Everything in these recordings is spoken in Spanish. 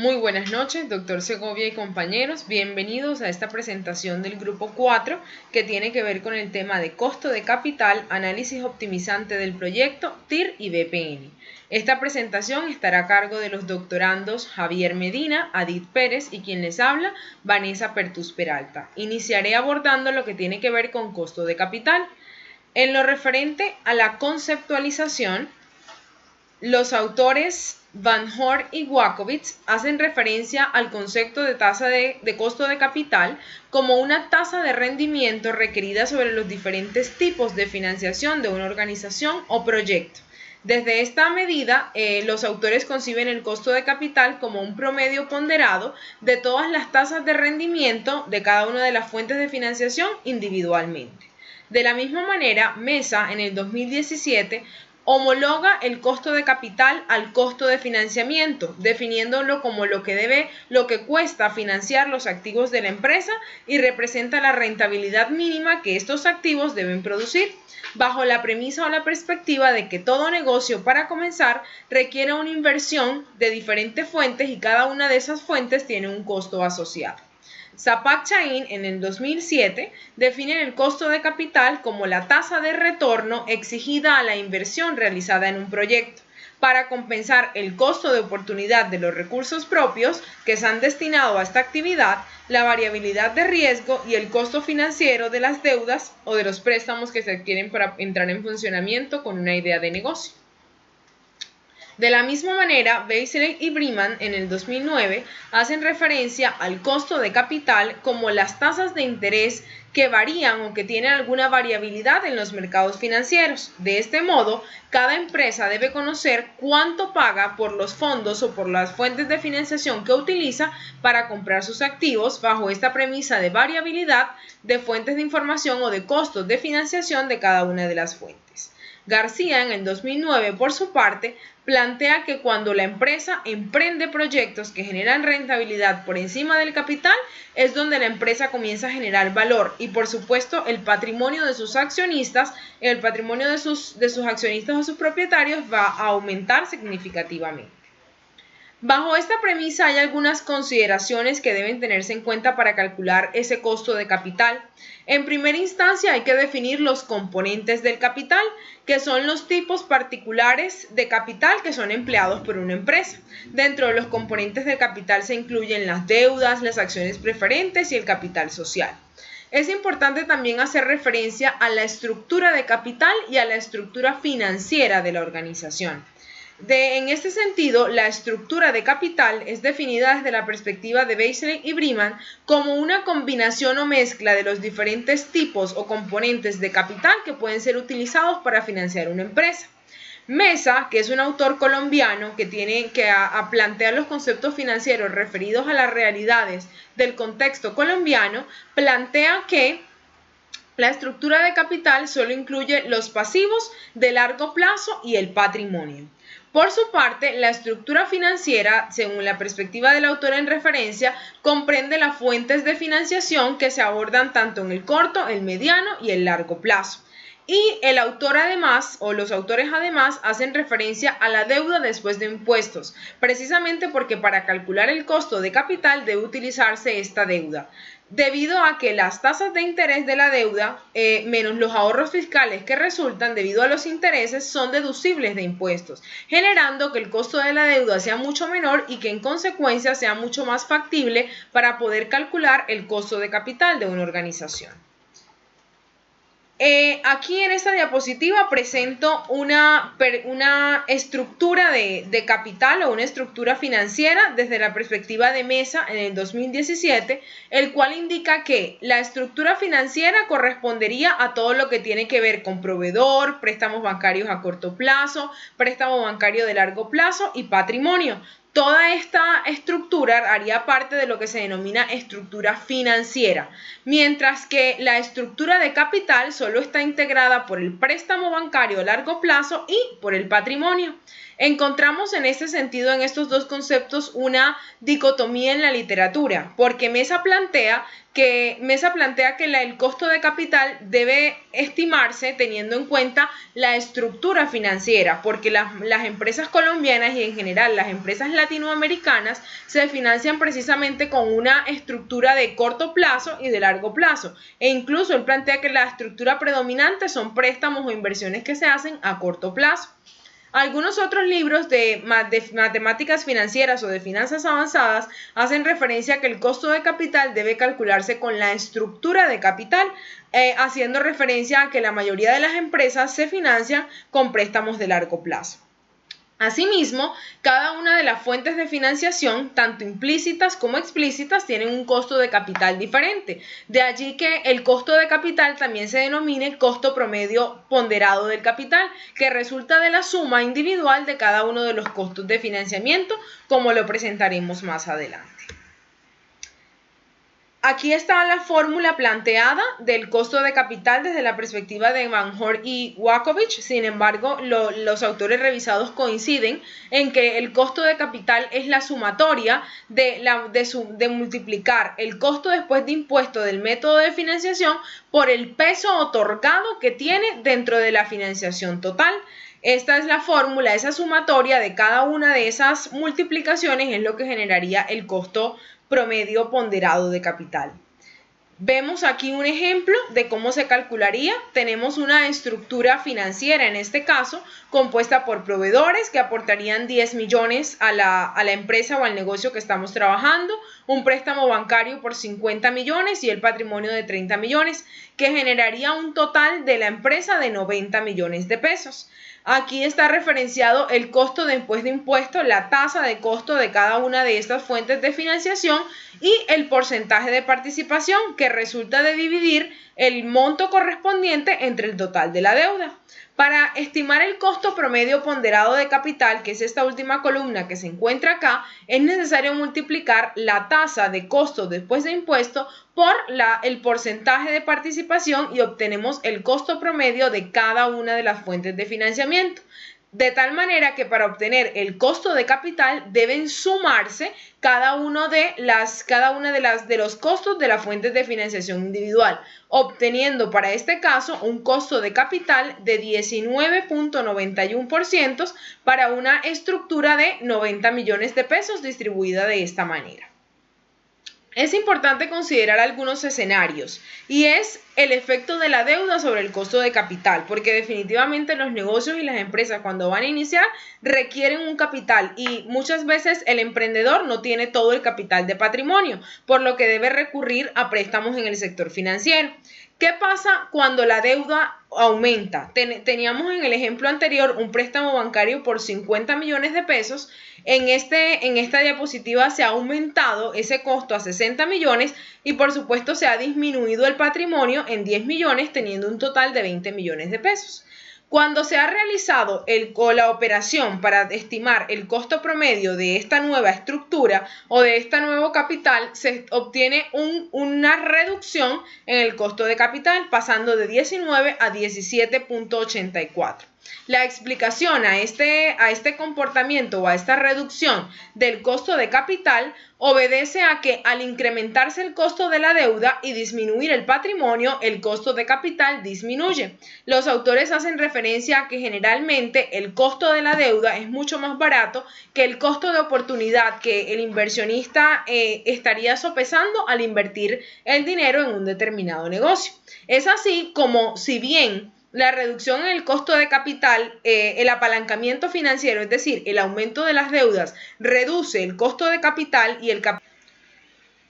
Muy buenas noches, doctor Segovia y compañeros. Bienvenidos a esta presentación del grupo 4 que tiene que ver con el tema de costo de capital, análisis optimizante del proyecto, TIR y BPN. Esta presentación estará a cargo de los doctorandos Javier Medina, Adit Pérez y quien les habla, Vanessa Pertus Peralta. Iniciaré abordando lo que tiene que ver con costo de capital. En lo referente a la conceptualización, los autores Van Hort y Wachowicz hacen referencia al concepto de tasa de costo de capital como una tasa de rendimiento requerida sobre los diferentes tipos de financiación de una organización o proyecto. Desde esta medida, los autores conciben el costo de capital como un promedio ponderado de todas las tasas de rendimiento de cada una de las fuentes de financiación individualmente. De la misma manera, Mesa en el 2017 homologa el costo de capital al costo de financiamiento, definiéndolo como lo que cuesta financiar los activos de la empresa y representa la rentabilidad mínima que estos activos deben producir, bajo la premisa o la perspectiva de que todo negocio para comenzar requiere una inversión de diferentes fuentes y cada una de esas fuentes tiene un costo asociado. Zapak-Chain en el 2007 define el costo de capital como la tasa de retorno exigida a la inversión realizada en un proyecto para compensar el costo de oportunidad de los recursos propios que se han destinado a esta actividad, la variabilidad de riesgo y el costo financiero de las deudas o de los préstamos que se adquieren para entrar en funcionamiento con una idea de negocio. De la misma manera, Beisley y Briman en el 2009 hacen referencia al costo de capital como las tasas de interés que varían o que tienen alguna variabilidad en los mercados financieros. De este modo, cada empresa debe conocer cuánto paga por los fondos o por las fuentes de financiación que utiliza para comprar sus activos bajo esta premisa de variabilidad de fuentes de información o de costos de financiación de cada una de las fuentes. García, en el 2009, por su parte, plantea que cuando la empresa emprende proyectos que generan rentabilidad por encima del capital, es donde la empresa comienza a generar valor y, por supuesto, el patrimonio de sus accionistas, el patrimonio de sus accionistas o sus propietarios va a aumentar significativamente. Bajo esta premisa hay algunas consideraciones que deben tenerse en cuenta para calcular ese costo de capital. En primera instancia hay que definir los componentes del capital, que son los tipos particulares de capital que son empleados por una empresa. Dentro de los componentes del capital se incluyen las deudas, las acciones preferentes y el capital social. Es importante también hacer referencia a la estructura de capital y a la estructura financiera de la organización. En este sentido, la estructura de capital es definida desde la perspectiva de Beisley y Briman como una combinación o mezcla de los diferentes tipos o componentes de capital que pueden ser utilizados para financiar una empresa. Mesa, que es un autor colombiano que tiene que plantear los conceptos financieros referidos a las realidades del contexto colombiano, plantea que la estructura de capital solo incluye los pasivos de largo plazo y el patrimonio. Por su parte, la estructura financiera, según la perspectiva del autor en referencia, comprende las fuentes de financiación que se abordan tanto en el corto, el mediano y el largo plazo. Y el autor además, o los autores además, hacen referencia a la deuda después de impuestos, precisamente porque para calcular el costo de capital debe utilizarse esta deuda, debido a que las tasas de interés de la deuda, menos los ahorros fiscales que resultan debido a los intereses, son deducibles de impuestos, generando que el costo de la deuda sea mucho menor y que en consecuencia sea mucho más factible para poder calcular el costo de capital de una organización. Aquí en esta diapositiva presento una estructura de capital o una estructura financiera desde la perspectiva de Mesa en el 2017, el cual indica que la estructura financiera correspondería a todo lo que tiene que ver con proveedor, préstamos bancarios a corto plazo, préstamo bancario de largo plazo y patrimonio. Toda esta estructura haría parte de lo que se denomina estructura financiera, mientras que la estructura de capital solo está integrada por el préstamo bancario a largo plazo y por el patrimonio. Encontramos en este sentido, en estos dos conceptos, una dicotomía en la literatura, porque Mesa plantea que el costo de capital debe estimarse teniendo en cuenta la estructura financiera, porque las empresas colombianas y en general las empresas latinoamericanas se financian precisamente con una estructura de corto plazo y de largo plazo, e incluso él plantea que la estructura predominante son préstamos o inversiones que se hacen a corto plazo. Algunos otros libros de matemáticas financieras o de finanzas avanzadas hacen referencia a que el costo de capital debe calcularse con la estructura de capital, haciendo referencia a que la mayoría de las empresas se financian con préstamos de largo plazo. Asimismo, cada una de las fuentes de financiación, tanto implícitas como explícitas, tienen un costo de capital diferente. De allí que el costo de capital también se denomine costo promedio ponderado del capital, que resulta de la suma individual de cada uno de los costos de financiamiento, como lo presentaremos más adelante. Aquí está la fórmula planteada del costo de capital desde la perspectiva de Van Hort y Wachovich. Sin embargo, los autores revisados coinciden en que el costo de capital es la sumatoria de multiplicar el costo después de impuesto del método de financiación por el peso otorgado que tiene dentro de la financiación total. Esta es la fórmula, esa sumatoria de cada una de esas multiplicaciones es lo que generaría el costo promedio ponderado de capital. Vemos aquí un ejemplo de cómo se calcularía. Tenemos una estructura financiera, en este caso, compuesta por proveedores que aportarían 10 millones a la empresa o al negocio que estamos trabajando, un préstamo bancario por 50 millones y el patrimonio de 30 millones, que generaría un total de la empresa de 90 millones de pesos. Aquí está referenciado el costo después de impuesto, la tasa de costo de cada una de estas fuentes de financiación y el porcentaje de participación que resulta de dividir el monto correspondiente entre el total de la deuda. Para estimar el costo promedio ponderado de capital, que es esta última columna que se encuentra acá, es necesario multiplicar la tasa de costo después de impuesto por el porcentaje de participación y obtenemos el costo promedio de cada una de las fuentes de financiamiento. De tal manera que para obtener el costo de capital deben sumarse cada uno de los costos de las fuentes de financiación individual, obteniendo para este caso un costo de capital de 19.91% para una estructura de 90 millones de pesos distribuida de esta manera. Es importante considerar algunos escenarios y es el efecto de la deuda sobre el costo de capital, porque definitivamente los negocios y las empresas cuando van a iniciar requieren un capital y muchas veces el emprendedor no tiene todo el capital de patrimonio, por lo que debe recurrir a préstamos en el sector financiero. ¿Qué pasa cuando la deuda aumenta? Teníamos en el ejemplo anterior un préstamo bancario por 50 millones de pesos. En esta diapositiva se ha aumentado ese costo a 60 millones y por supuesto se ha disminuido el patrimonio en 10 millones teniendo un total de 20 millones de pesos. Cuando se ha realizado la operación para estimar el costo promedio de esta nueva estructura o de este nuevo capital, se obtiene una reducción en el costo de capital, pasando de 19 a 17.84. La explicación a este comportamiento o a esta reducción del costo de capital obedece a que al incrementarse el costo de la deuda y disminuir el patrimonio, el costo de capital disminuye. Los autores hacen referencia a que generalmente el costo de la deuda es mucho más barato que el costo de oportunidad que el inversionista estaría sopesando al invertir el dinero en un determinado negocio. Es así como, si bien la reducción en el costo de capital, el apalancamiento financiero, es decir, el aumento de las deudas, reduce el costo de capital y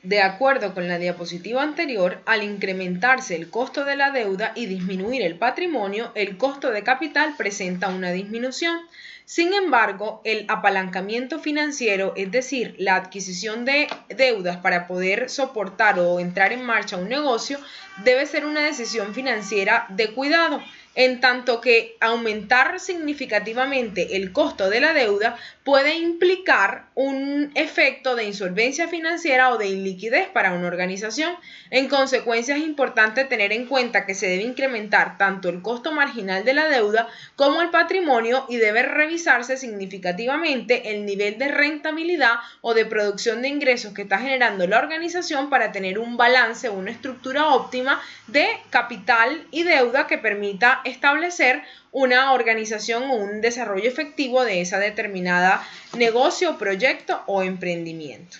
de acuerdo con la diapositiva anterior, al incrementarse el costo de la deuda y disminuir el patrimonio, el costo de capital presenta una disminución. Sin embargo, el apalancamiento financiero, es decir, la adquisición de deudas para poder soportar o entrar en marcha un negocio, debe ser una decisión financiera de cuidado. en tanto que aumentar significativamente el costo de la deuda puede implicar un efecto de insolvencia financiera o de iliquidez para una organización. En consecuencia, es importante tener en cuenta que se debe incrementar tanto el costo marginal de la deuda como el patrimonio y debe revisarse significativamente el nivel de rentabilidad o de producción de ingresos que está generando la organización para tener un balance, una estructura óptima de capital y deuda que permita establecer una organización o un desarrollo efectivo de esa determinada negocio, proyecto o emprendimiento.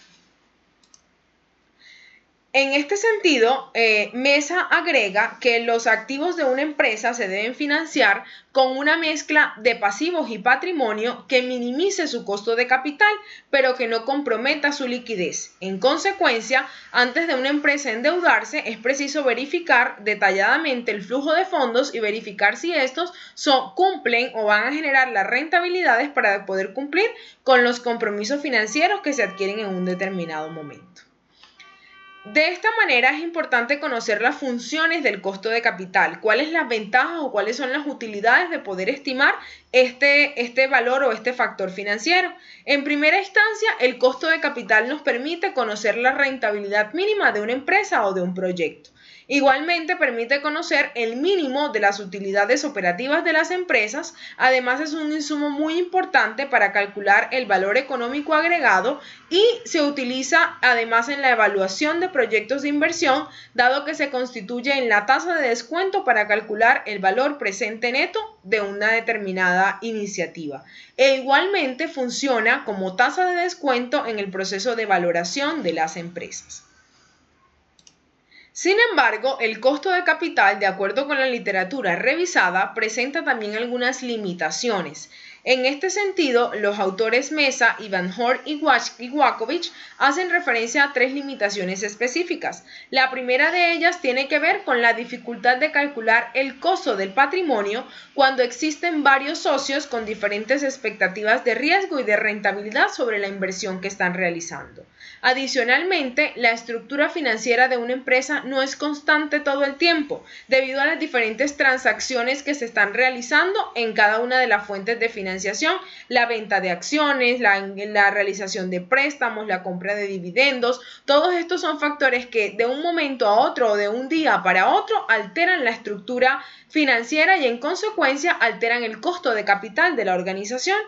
En este sentido, Mesa agrega que los activos de una empresa se deben financiar con una mezcla de pasivos y patrimonio que minimice su costo de capital, pero que no comprometa su liquidez. En consecuencia, antes de una empresa endeudarse, es preciso verificar detalladamente el flujo de fondos y verificar si estos cumplen o van a generar las rentabilidades para poder cumplir con los compromisos financieros que se adquieren en un determinado momento. De esta manera es importante conocer las funciones del costo de capital, cuáles las ventajas o cuáles son las utilidades de poder estimar este valor o este factor financiero. En primera instancia, el costo de capital nos permite conocer la rentabilidad mínima de una empresa o de un proyecto. Igualmente permite conocer el mínimo de las utilidades operativas de las empresas. Además, es un insumo muy importante para calcular el valor económico agregado y se utiliza además en la evaluación de proyectos de inversión, dado que se constituye en la tasa de descuento para calcular el valor presente neto de una determinada iniciativa. E igualmente funciona como tasa de descuento en el proceso de valoración de las empresas. Sin embargo, el costo de capital, de acuerdo con la literatura revisada, presenta también algunas limitaciones. En este sentido, los autores Mesa, Van Hort y Wachovich hacen referencia a 3 limitaciones específicas. La primera de ellas tiene que ver con la dificultad de calcular el costo del patrimonio cuando existen varios socios con diferentes expectativas de riesgo y de rentabilidad sobre la inversión que están realizando. Adicionalmente, la estructura financiera de una empresa no es constante todo el tiempo, debido a las diferentes transacciones que se están realizando en cada una de las fuentes de financiación, la venta de acciones, la realización de préstamos, la compra de dividendos. Todos estos son factores que de un momento a otro o de un día para otro alteran la estructura financiera y en consecuencia alteran el costo de capital de la organización.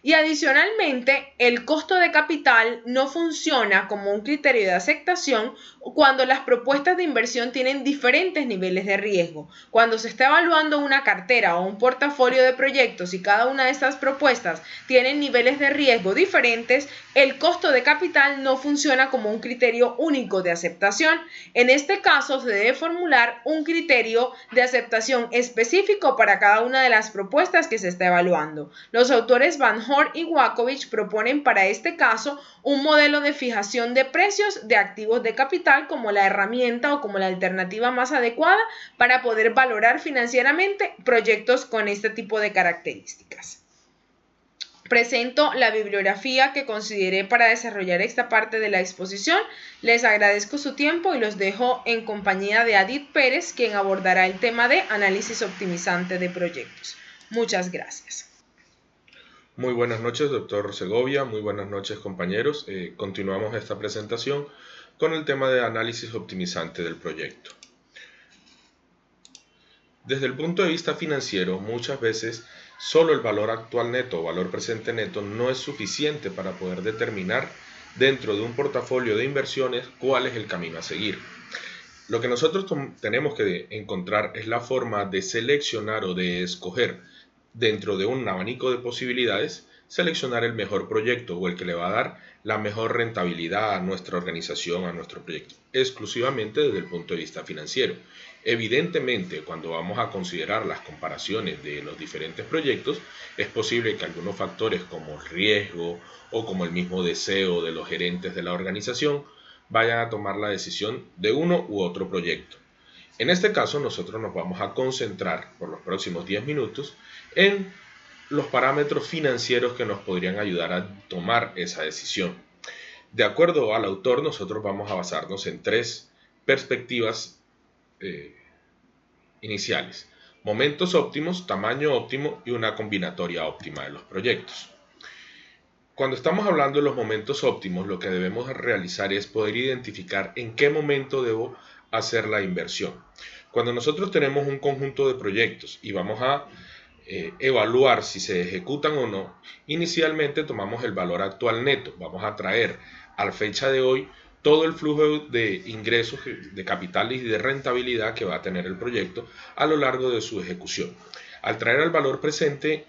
Y adicionalmente, el costo de capital no funciona como un criterio de aceptación cuando las propuestas de inversión tienen diferentes niveles de riesgo. Cuando se está evaluando una cartera o un portafolio de proyectos y cada una de estas propuestas tienen niveles de riesgo diferentes, el costo de capital no funciona como un criterio único de aceptación. En este caso, se debe formular un criterio de aceptación específico para cada una de las propuestas que se está evaluando. Los autores Van Hort y Wachovich proponen para este caso un modelo de fijación de precios de activos de capital como la herramienta o como la alternativa más adecuada para poder valorar financieramente proyectos con este tipo de características. Presento la bibliografía que consideré para desarrollar esta parte de la exposición. Les agradezco su tiempo y los dejo en compañía de Adit Pérez, quien abordará el tema de análisis optimizante de proyectos. Muchas gracias. Muy buenas noches, doctor Segovia. Muy buenas noches, compañeros. Continuamos esta presentación con el tema de análisis optimizante del proyecto. Desde el punto de vista financiero, muchas veces solo el valor actual neto o valor presente neto no es suficiente para poder determinar dentro de un portafolio de inversiones cuál es el camino a seguir. Lo que nosotros tenemos que encontrar es la forma de seleccionar o de escoger dentro de un abanico de posibilidades, seleccionar el mejor proyecto o el que le va a dar la mejor rentabilidad a nuestra organización, a nuestro proyecto, exclusivamente desde el punto de vista financiero. Evidentemente, cuando vamos a considerar las comparaciones de los diferentes proyectos, es posible que algunos factores como el riesgo o como el mismo deseo de los gerentes de la organización vayan a tomar la decisión de uno u otro proyecto. En este caso, nosotros nos vamos a concentrar por los próximos 10 minutos en los parámetros financieros que nos podrían ayudar a tomar esa decisión. De acuerdo al autor, nosotros vamos a basarnos en 3 perspectivas iniciales. momentos óptimos, tamaño óptimo y una combinatoria óptima de los proyectos. Cuando estamos hablando de los momentos óptimos, lo que debemos realizar es poder identificar en qué momento debo hacer la inversión. Cuando nosotros tenemos un conjunto de proyectos y vamos a evaluar si se ejecutan o no, inicialmente tomamos el valor actual neto. Vamos a traer a la fecha de hoy todo el flujo de ingresos, de capital y de rentabilidad que va a tener el proyecto a lo largo de su ejecución. Al traer al valor presente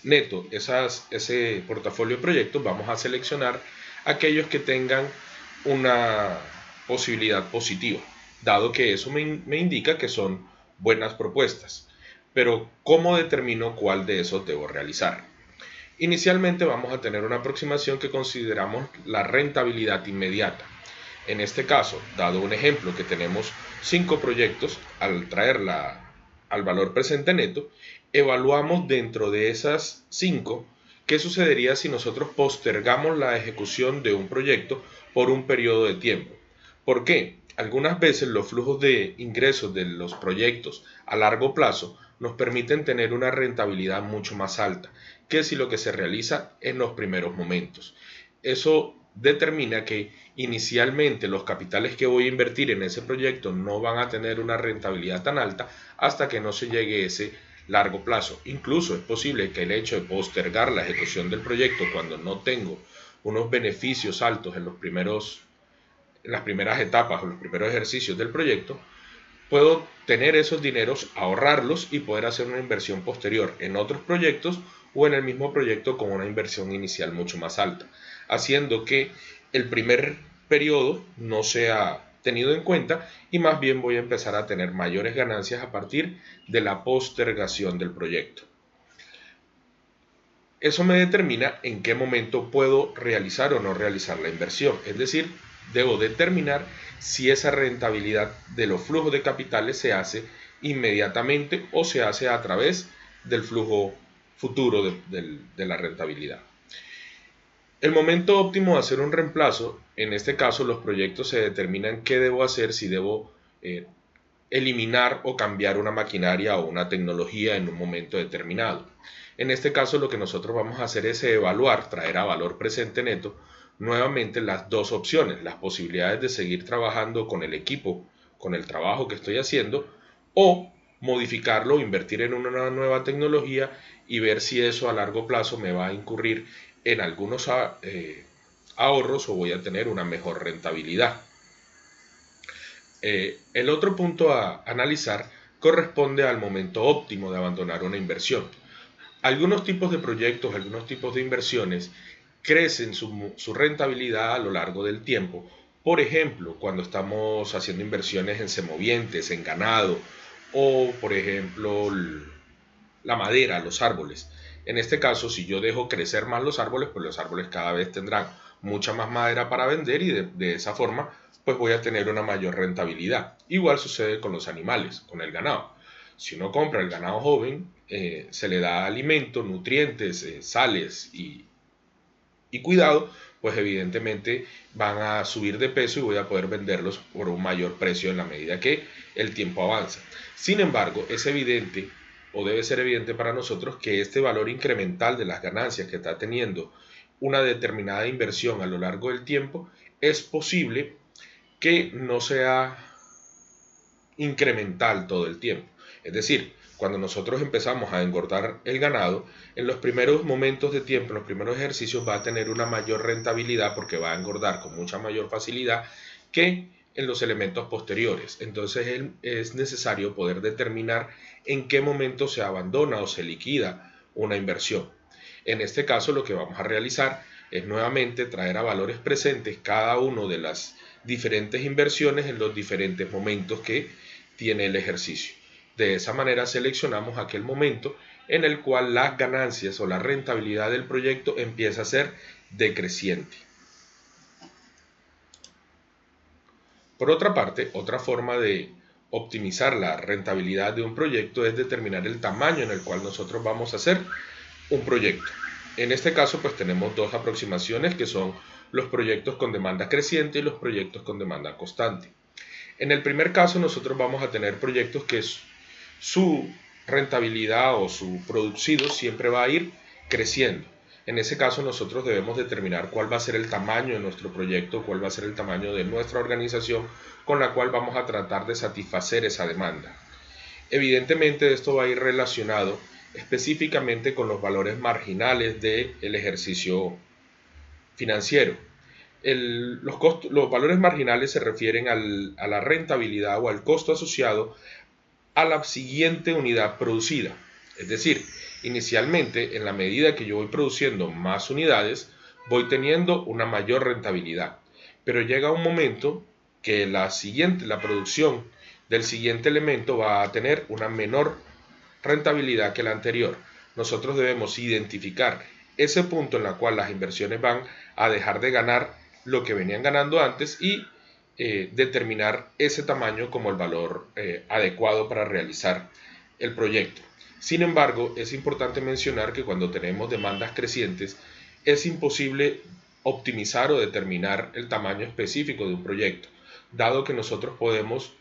neto ese portafolio de proyectos, vamos a seleccionar aquellos que tengan una posibilidad positiva, dado que eso me indica que son buenas propuestas. Pero ¿cómo determino cuál de esos debo realizar? Inicialmente vamos a tener una aproximación que consideramos la rentabilidad inmediata. En este caso, dado un ejemplo que tenemos 5 proyectos, al traerla al valor presente neto, evaluamos dentro de esas 5 qué sucedería si nosotros postergamos la ejecución de un proyecto por un periodo de tiempo. ¿Por qué? Algunas veces los flujos de ingresos de los proyectos a largo plazo nos permiten tener una rentabilidad mucho más alta que si lo que se realiza en los primeros momentos. Eso determina que inicialmente los capitales que voy a invertir en ese proyecto no van a tener una rentabilidad tan alta hasta que no se llegue a ese largo plazo. Incluso es posible que el hecho de postergar la ejecución del proyecto cuando no tengo unos beneficios altos en las primeras etapas o los primeros ejercicios del proyecto, puedo tener esos dineros, ahorrarlos y poder hacer una inversión posterior en otros proyectos o en el mismo proyecto con una inversión inicial mucho más alta, haciendo que el primer periodo no sea tenido en cuenta y más bien voy a empezar a tener mayores ganancias a partir de la postergación del proyecto. Eso me determina en qué momento puedo realizar o no realizar la inversión, es decir, debo determinar si esa rentabilidad de los flujos de capitales se hace inmediatamente o se hace a través del flujo futuro de la rentabilidad. El momento óptimo de hacer un reemplazo, en este caso los proyectos se determinan qué debo hacer, si debo eliminar o cambiar una maquinaria o una tecnología en un momento determinado. En este caso lo que nosotros vamos a hacer es evaluar, traer a valor presente neto, nuevamente las dos opciones, las posibilidades de seguir trabajando con el equipo, con el trabajo que estoy haciendo, o modificarlo, invertir en una nueva tecnología y ver si eso a largo plazo me va a incurrir en algunos ahorros o voy a tener una mejor rentabilidad. El otro punto a analizar corresponde al momento óptimo de abandonar una inversión. Algunos tipos de proyectos, algunos tipos de inversiones crecen su rentabilidad a lo largo del tiempo. Por ejemplo, cuando estamos haciendo inversiones en semovientes, en ganado o, por ejemplo, la madera, los árboles. En este caso, si yo dejo crecer más los árboles, pues los árboles cada vez tendrán mucha más madera para vender y de esa forma pues voy a tener una mayor rentabilidad. Igual sucede con los animales, con el ganado. Si uno compra el ganado joven, se le da alimento, nutrientes, sales y cuidado, pues evidentemente van a subir de peso y voy a poder venderlos por un mayor precio en la medida que el tiempo avanza. Sin embargo, es evidente o debe ser evidente para nosotros que este valor incremental de las ganancias que está teniendo una determinada inversión a lo largo del tiempo es posible que no sea incremental todo el tiempo. Es decir, cuando nosotros empezamos a engordar el ganado, en los primeros momentos de tiempo, en los primeros ejercicios va a tener una mayor rentabilidad porque va a engordar con mucha mayor facilidad que en los elementos posteriores. Entonces es necesario poder determinar en qué momento se abandona o se liquida una inversión. En este caso lo que vamos a realizar es nuevamente traer a valores presentes cada una de las diferentes inversiones en los diferentes momentos que tiene el ejercicio. De esa manera seleccionamos aquel momento en el cual las ganancias o la rentabilidad del proyecto empieza a ser decreciente. Por otra parte, otra forma de optimizar la rentabilidad de un proyecto es determinar el tamaño en el cual nosotros vamos a hacer un proyecto. En este caso, pues tenemos dos aproximaciones que son los proyectos con demanda creciente y los proyectos con demanda constante. En el primer caso, nosotros vamos a tener proyectos que su rentabilidad o su producido siempre va a ir creciendo. En ese caso nosotros debemos determinar cuál va a ser el tamaño de nuestro proyecto, cuál va a ser el tamaño de nuestra organización con la cual vamos a tratar de satisfacer esa demanda. Evidentemente esto va a ir relacionado específicamente con los valores marginales del ejercicio financiero. Los valores marginales se refieren a la rentabilidad o al costo asociado a la siguiente unidad producida. Es decir, inicialmente, en la medida que yo voy produciendo más unidades, voy teniendo una mayor rentabilidad. Pero llega un momento que la producción del siguiente elemento va a tener una menor rentabilidad que la anterior. Nosotros debemos identificar ese punto en el cual las inversiones van a dejar de ganar lo que venían ganando antes y determinar ese tamaño como el valor adecuado para realizar el proyecto. Sin embargo, es importante mencionar que cuando tenemos demandas crecientes es imposible optimizar o determinar el tamaño específico de un proyecto, dado que nosotros podemos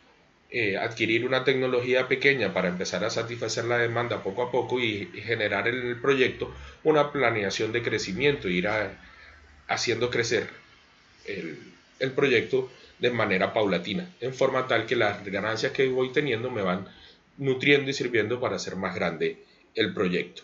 adquirir una tecnología pequeña para empezar a satisfacer la demanda poco a poco y generar en el proyecto una planeación de crecimiento, ir haciendo crecer el proyecto de manera paulatina, en forma tal que las ganancias que voy teniendo me van nutriendo y sirviendo para hacer más grande el proyecto.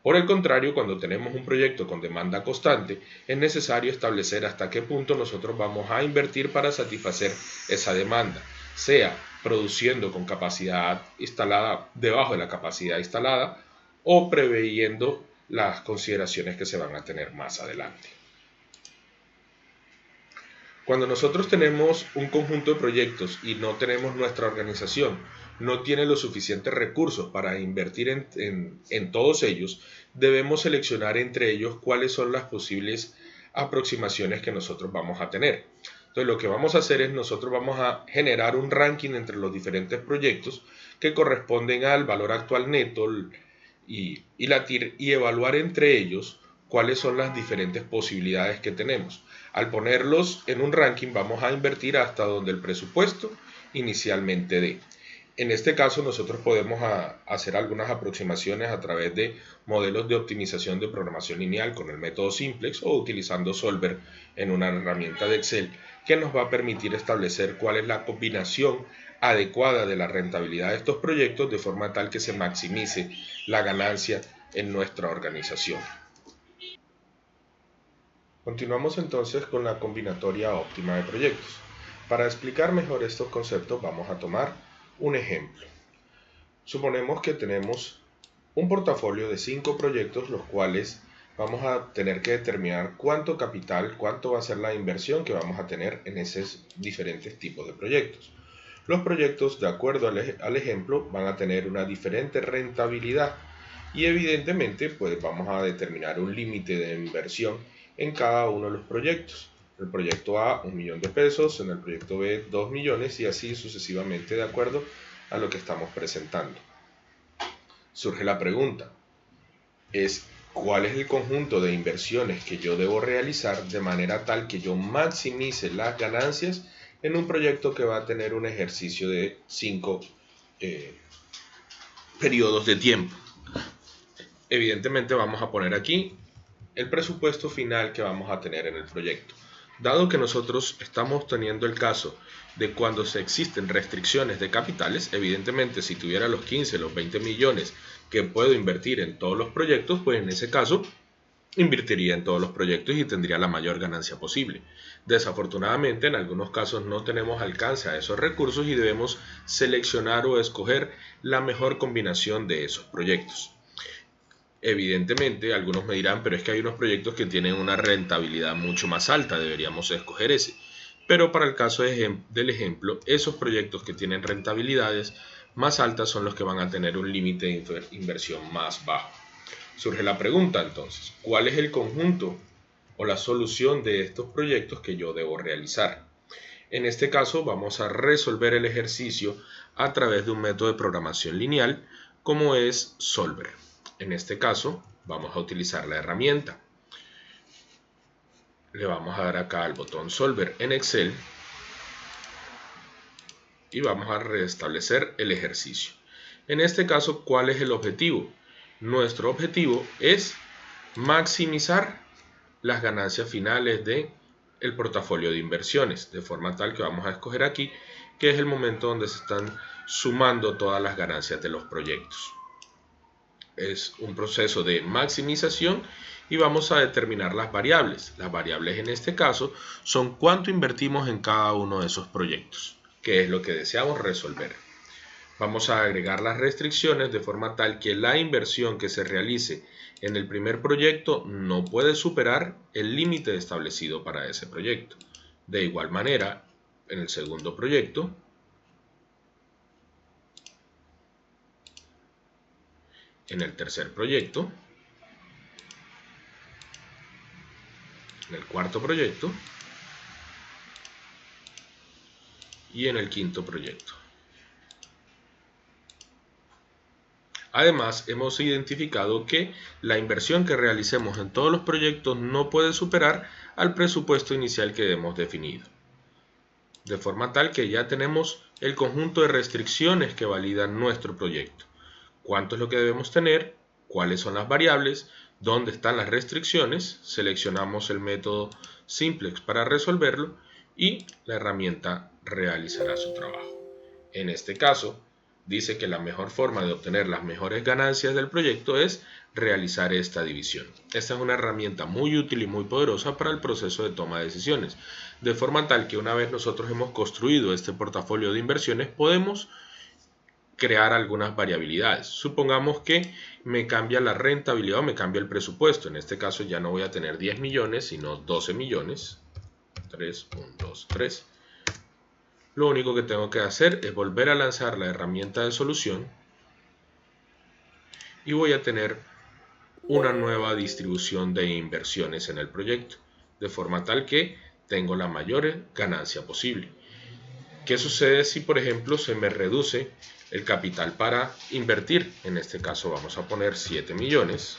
Por el contrario, cuando tenemos un proyecto con demanda constante, es necesario establecer hasta qué punto nosotros vamos a invertir para satisfacer esa demanda, sea produciendo con capacidad instalada debajo de la capacidad instalada o preveyendo las consideraciones que se van a tener más adelante. Cuando nosotros tenemos un conjunto de proyectos y no tenemos nuestra organización, no tiene los suficientes recursos para invertir en todos ellos, debemos seleccionar entre ellos cuáles son las posibles aproximaciones que nosotros vamos a tener. Entonces lo que vamos a hacer es nosotros vamos a generar un ranking entre los diferentes proyectos que corresponden al valor actual neto y la TIR y evaluar entre ellos cuáles son las diferentes posibilidades que tenemos. Al ponerlos en un ranking vamos a invertir hasta donde el presupuesto inicialmente dé. En este caso nosotros podemos hacer algunas aproximaciones a través de modelos de optimización de programación lineal con el método Simplex o utilizando Solver en una herramienta de Excel que nos va a permitir establecer cuál es la combinación adecuada de la rentabilidad de estos proyectos de forma tal que se maximice la ganancia en nuestra organización. Continuamos entonces con la combinatoria óptima de proyectos. Para explicar mejor estos conceptos vamos a tomar un ejemplo. Suponemos que tenemos un portafolio de 5 proyectos los cuales vamos a tener que determinar cuánto capital, cuánto va a ser la inversión que vamos a tener en esos diferentes tipos de proyectos. Los proyectos, de acuerdo al ejemplo, van a tener una diferente rentabilidad y evidentemente pues vamos a determinar un límite de inversión en cada uno de los proyectos. El proyecto A, 1 millón de pesos, en el proyecto B, 2 millones y así sucesivamente de acuerdo a lo que estamos presentando. Surge la pregunta, ¿cuál es el conjunto de inversiones que yo debo realizar de manera tal que yo maximice las ganancias en un proyecto que va a tener un ejercicio de 5 periodos de tiempo? Evidentemente vamos a poner aquí el presupuesto final que vamos a tener en el proyecto. Dado que nosotros estamos teniendo el caso de cuando se existen restricciones de capitales, evidentemente si tuviera los 15, los 20 millones que puedo invertir en todos los proyectos, pues en ese caso invertiría en todos los proyectos y tendría la mayor ganancia posible. Desafortunadamente en algunos casos no tenemos alcance a esos recursos y debemos seleccionar o escoger la mejor combinación de esos proyectos. Evidentemente, algunos me dirán, pero es que hay unos proyectos que tienen una rentabilidad mucho más alta, deberíamos escoger ese. Pero para el caso del ejemplo, esos proyectos que tienen rentabilidades más altas son los que van a tener un límite de inversión más bajo. Surge la pregunta entonces, ¿cuál es el conjunto o la solución de estos proyectos que yo debo realizar? En este caso vamos a resolver el ejercicio a través de un método de programación lineal como es Solver. En este caso vamos a utilizar la herramienta. Le vamos a dar acá al botón Solver en Excel y vamos a restablecer el ejercicio. En este caso, ¿cuál es el objetivo? Nuestro objetivo es maximizar las ganancias finales del portafolio de inversiones, de forma tal que vamos a escoger aquí, que es el momento donde se están sumando todas las ganancias de los proyectos. Es un proceso de maximización y vamos a determinar las variables. Las variables en este caso son cuánto invertimos en cada uno de esos proyectos, que es lo que deseamos resolver. Vamos a agregar las restricciones de forma tal que la inversión que se realice en el primer proyecto no puede superar el límite establecido para ese proyecto. De igual manera, en el segundo proyecto, en el tercer proyecto, en el cuarto proyecto y en el quinto proyecto. Además, hemos identificado que la inversión que realicemos en todos los proyectos no puede superar al presupuesto inicial que hemos definido. De forma tal que ya tenemos el conjunto de restricciones que validan nuestro proyecto. ¿Cuánto es lo que debemos tener? ¿Cuáles son las variables? ¿Dónde están las restricciones? Seleccionamos el método Simplex para resolverlo y la herramienta realizará su trabajo. En este caso, dice que la mejor forma de obtener las mejores ganancias del proyecto es realizar esta división. Esta es una herramienta muy útil y muy poderosa para el proceso de toma de decisiones, de forma tal que una vez nosotros hemos construido este portafolio de inversiones, podemos crear algunas variabilidades. Supongamos que me cambia la rentabilidad o me cambia el presupuesto. En este caso ya no voy a tener 10 millones, sino 12 millones. 3, 1, 2, 3. Lo único que tengo que hacer es volver a lanzar la herramienta de solución y voy a tener una nueva distribución de inversiones en el proyecto, de forma tal que tengo la mayor ganancia posible. ¿Qué sucede si, por ejemplo, se me reduce el capital para invertir? En este caso vamos a poner 7 millones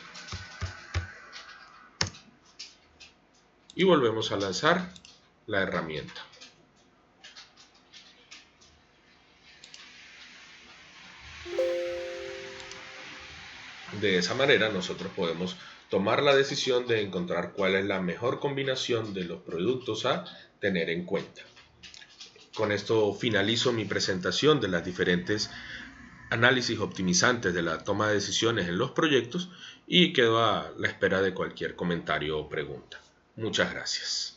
y volvemos a lanzar la herramienta. De esa manera nosotros podemos tomar la decisión de encontrar cuál es la mejor combinación de los productos a tener en cuenta. Con esto finalizo mi presentación de las diferentes análisis optimizantes de la toma de decisiones en los proyectos y quedo a la espera de cualquier comentario o pregunta. Muchas gracias.